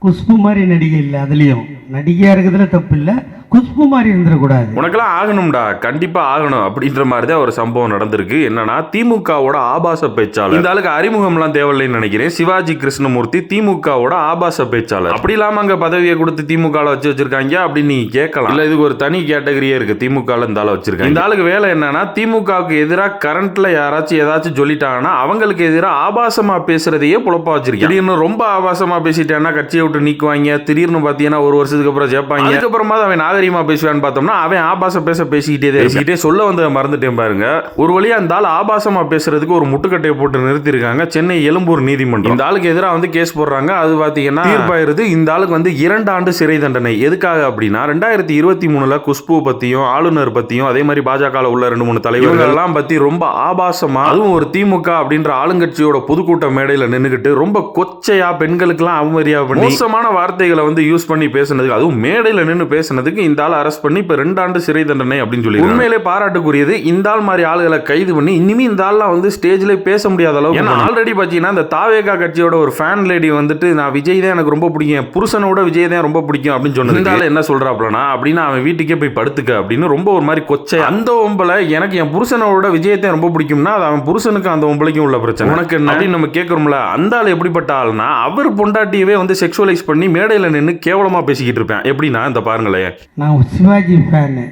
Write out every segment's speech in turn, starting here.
குஷ்பு மாதிரி நடிகை இல்லை, அதுலேயும் நடிகையாக இருக்கிறதுல தப்பு இல்லை, குஷ்பு மாதிரி இருந்துடக்கூடாது. உனக்கெல்லாம் ஆகணும்டா, கண்டிப்பா ஆகணும் அப்படின்ற மாதிரி தான் ஒரு சம்பவம் நடந்திருக்கு. என்னன்னா திமுகவோட ஆபாச பேச்சாளர், இந்த ஆளுக்கு அறிமுகம்லாம் தேவையில்லைன்னு நினைக்கிறேன், சிவாஜி கிருஷ்ணமூர்த்தி திமுகவோட ஆபாச பேச்சாளர். அப்படி இல்லாம அங்க பதவியை கொடுத்து திமுக வச்சிருக்காங்க அப்படின்னு நீங்க கேட்கலாம். இல்ல இதுக்கு ஒரு தனி கேட்டகரியே இருக்கு, திமுக இந்த ஆளை வச்சிருக்காங்க. இந்த ஆளுக்கு வேலை என்னன்னா திமுகவுக்கு எதிராக கரண்ட்ல யாராச்சும் ஏதாச்சும் சொல்லிட்டாங்கன்னா அவங்களுக்கு எதிராக ஆபாசமா பேசுறதையே பொழப்பா வச்சிருக்கேன். திடீர்னு ரொம்ப ஆபாசமா பேசிட்டேன்னா கட்சியை விட்டு நீக்குவாங்க, திடீர்னு பாத்தீங்கன்னா ஒரு வருஷத்துக்கு அப்புறம் ஜெயிப்பாங்க, அதுக்கப்புறமா அவன் நாகரிகமா பேசுவான்னு பார்த்தோம்னா அவன் ஆபாச பேசிக்கிட்டே சொல்ல வந்து மறந்துட்டேன் பாருங்க. ஒரு வழியா அந்த ஆள் ஆபாசமா பேசுறதுக்கு ஒரு முட்டுக்கட்டையை போட்டு நிறுத்தி இருக்காங்க சென்னை எழும்பூர் நீதிமன்றம். இந்த ஆளுக்கு எதிராக வந்து கேஸ் போடுறாங்க. அது பாத்தீங்கன்னா தீர்ப்பாயிருது. இந்த ஆளுக்கு வந்து 2 ஆண்டு சிறை தண்டனை. எதுக்காக அப்படின்னா 2023 குஷ்பு பத்தியும் ஆளுநர் பத்தியும் அதே மாதிரி பாஜக உள்ள 2-3 தலைவர்கள் எல்லாம் பத்தி ரொம்ப ஆபாசமா, அதுவும் ஒரு திமுக அப்படின்ற ஆளுங்கட்சியோட பொதுக்கூட்ட மேடையில நின்னுகிட்டு ரொம்ப கொச்சையா பெண்களுக்கு எல்லாம் அவமரியாதை பண்ணி மோசமான வார்த்தைகளை வந்து யூஸ் பண்ணி பேசுனதுக்கு, அதுவும் மேடையில நின்று பேசுனதுக்கு இந்த ஆள் அரெஸ்ட் பண்ணி இப்ப 2 ஆண்டு சிறை தண்டனை அப்படின்னு சொல்லி உண்மையிலே பாராட்டுக்குரியது. இந்த ஆள் மாதிரி ஆளுகளை கைது பண்ணி இனிமே இந்த ஆள்லாம் வந்து ஸ்டேஜ்ல பேச முடியாத அளவுக்கு. ஏன்னா ஆல்ரெடி பாத்தீங்கன்னா இந்த தாவேகா கட்சியோட ஒரு ஃபேன் லேடி வந்துட்டு நான் விஜய் தான் எனக்கு ரொம்ப பிடிக்கும், புருஷனோட விஜய் தான் ரொம்ப பிடிக்கும் அப்படின்னு சொன்னது. இந்த ஆள் என்ன சொல்றாப்லனா அப்படின்னா அவன் வீட்டுக்கே போய் படுத்துக்க அப்படின்னு ரொம்ப ஒரு மாதிரி கொச்சை. அந்த ஒம்பளை எனக்கு என் புருஷனோட விஜயத்தை ரொம்ப பிடிக்கும்னா அது அவன் புருஷனுக்கு அந்த ஒம்பளைக்கும் உள்ள பிரச்சனை, உனக்கு என்ன அப்படின்னு நம்ம கேட்கறோம்ல. அந்த ஆள் எப்படிப்பட்ட ஆள்னா அவர் பொண்டாட்டியவே வந்து செக்ஷுவலைஸ் பண்ணி மேடையில நின்று கேவலமா பேசிக்கிட்டு இருப்பேன். எப்படின்னா இந்த பாருங்களேன், நான் சிவாஜி ஃபேனு.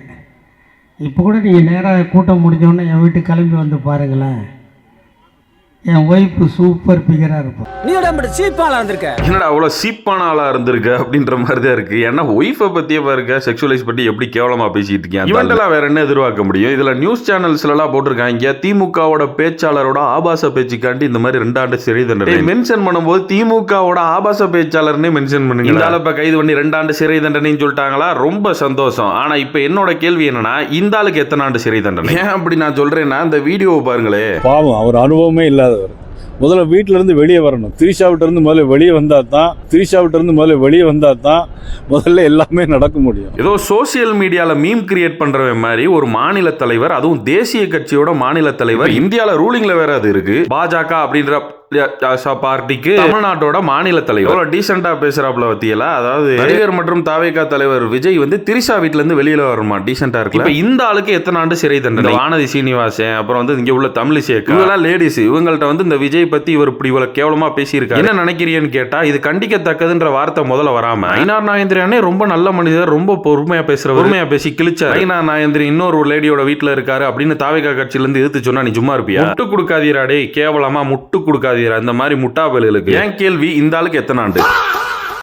இப்போ கூட நீங்கள் நேராக கூட்டம் முடிஞ்சோடனே என் வீட்டுக்கு கிளம்பி வந்து பாருங்களேன், என் ஒய்ஃபு சூப்பர் பிகராக இருப்பான். நீ சீப்பாளா இருந்திருக்க, என்னடா அவ்வளோ சீப்பான ஆளா இருந்திருக்க அப்படின்ற மாதிரி தான் இருக்கு. ஏன்னா ஒய்ஃபை பத்தியே பாருங்க செக்ஷுவலைஸ் பண்ணி எப்படி கேவலமா பேசிட்டு இருக்கேன். இவன்டெல்லாம் வேற என்ன எதிர்பார்க்க முடியும்? இதுல நியூஸ் சேனல்ஸ்ல எல்லாம் போட்டிருக்காங்க திமுகவோட பேச்சாளரோட ஆபாச பேச்சுக்காண்டி இந்த மாதிரி 2 ஆண்டு சிறை தண்டனை மென்ஷன் பண்ணும்போது திமுகவோட ஆபாச பேச்சாளர்னே மென்ஷன் பண்ணுங்க. இந்த ஆளை இப்ப கைது பண்ணி 2 ஆண்டு சிறை தண்டனைன்னு சொல்லிட்டாங்களா, ரொம்ப சந்தோஷம். ஆனா இப்ப என்னோட கேள்வி என்னன்னா இந்த ஆளுக்கு எத்தனை ஆண்டு சிறை தண்டனை? ஏன் அப்படி நான் சொல்றேன்னா இந்த வீடியோவை பாருங்களே, பாவம் அவர் அனுபவமே இல்லாதவர். முதல்ல வீட்டில இருந்து வெளியே வரணும். திரிஷாவிட்ட இருந்து முதல்ல வெளியே வந்தா தான் முதல்ல எல்லாமே நடக்க முடியும். ஏதோ சோசியல் மீடியால மீம் கிரியேட் பண்றவன் மாதிரி ஒரு மாநில தலைவர், அதுவும் தேசிய கட்சியோட மாநில தலைவர், இந்தியால ரூலிங்ல வேற அது இருக்கு, பாஜக அப்படின்ற பார்ட்டிக்கு தமிழ்நாட்டோட மாநில தலைவர் டீசெண்டா பேசுறாப்ல வத்தியல. அதாவது நடிகர் மற்றும் தாவேகா தலைவர் விஜய் வந்து திரிஷா வீட்ல இருந்து வெளியில வருமா, டீசெண்டா இருக்கு. இப்ப இந்த ஆளுக்கு எத்தனை ஆண்டு சிறை தண்டனை? வானதி சீனிவாசன், அப்புறம் வந்து இங்க உள்ள தமிழிசேகர், இவங்கெல்லாம் லேடிஸ். இவங்கள்ட்ட வந்து இந்த விஜய் பத்தி இவர் இப்படி இவ்வளவு கேவலமா பேசியிருக்காரு, என்ன நினைக்கிறீன்னு கேட்டா இது கண்டிக்கத்தக்கதுன்ற வார்த்தை முதல்ல வராம ஐநார் நாகேந்திரனே ரொம்ப நல்ல மனிதர், ரொம்ப பொறுமையா பேசி கிழிச்சார். ஐநார் நாகேந்திரன் இன்னொரு லேடியோட வீட்டுல இருக்காரு அப்படின்னு தாவேகா கட்சியில இருந்து எதிர்த்து சொன்னா நீ சும்மா இருப்பியா? முட்டு கொடுக்காதீராடே, கேவலமா முட்டு கொடுக்காதீரா இந்த மாதிரி முட்டா பயலுக்கு. ஏன் கேள்வி, இந்த ஆளுக்கு எத்தனை ஆண்டு?